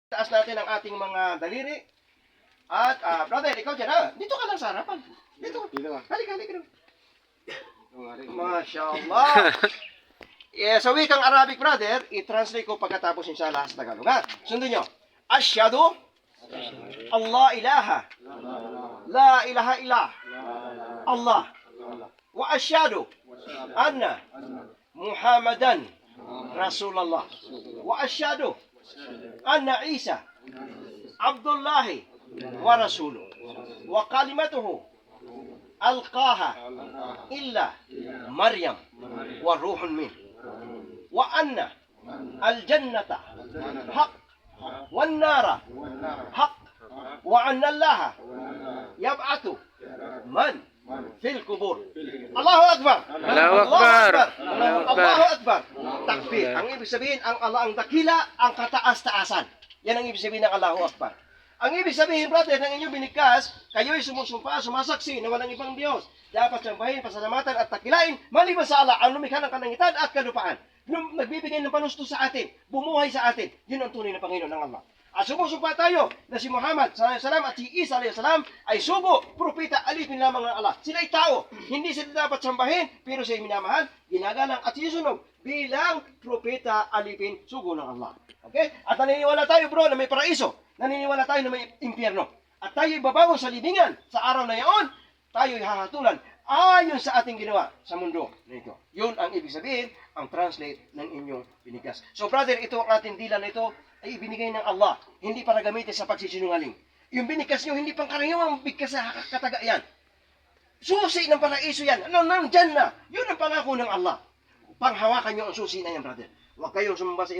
Taas natin ang ating mga daliri. At, brother, ikaw dyan, dito ka lang sa harapan. Dito. Halika. Mashallah. Sa wikang Arabic, brother, i-translate ko pagkatapos inshallah sa Tagalog. Sundin nyo. Asyhadu Allah ilaha. La ilaha illallah. Allah. Wa asyhadu anna Muhammadan Rasulullah. Wa asyhadu anna Isa Abdullahi wa Rasuluh. Wa kalimatuhu alqaha illa Maryam wa ruhun min. Wa anna al-jannata haq wan nara haq wa anna allaha yab'athu man fil kubur. Allahu Akbar! Allahu Akbar! Allahu Akbar! Takbir. Ang ibig sabihin, ang Allah ang dakila, ang kataas-taasan. Yan ang ibig sabihin ng Allahu Akbar. Ang ibig sabihin, brother, ng inyong binigkas, kayo'y sumusumpa, sumasaksi na walang ibang Diyos. Dapat sambahin, pasalamatan at takilain, maliban sa Allah, ang lumikha ng kalangitan at kalupaan. Nagbibigay ng panusto sa atin, bumuhay sa atin. Yun ang tunay na Panginoon ng Allah. At sumusumpa tayo na si Muhammad salam at si Isa salam ay sugo, propeta, alipin lamang ng Allah. Sila ay tao, hindi sila dapat sambahin, pero sila minamahal, ginagalang at sinusunog bilang propeta, alipin, sugo ng Allah. Okay? At naniniwala tayo, bro, na may paraiso. Naniniwala tayo na may impyerno. At tayo ibabangon sa libingan. Sa araw na yaon, tayo hahatulan ayon sa ating ginawa sa mundo nito. Yun ang ibig sabihin, ang translate ng inyong binigkas. So brother, ito ang ating dila na ito ay ibinigay ng Allah. Hindi para gamitin sa pagsisinungaling. Yung binigkas nyo, hindi pang karaniwang bigkas sa katagayan. Susi ng paraiso yan. Nandyan na. Yun ang pangako ng Allah. Panghawakan nyo ang susi na yan, brother. Huwag kayong sumamba sa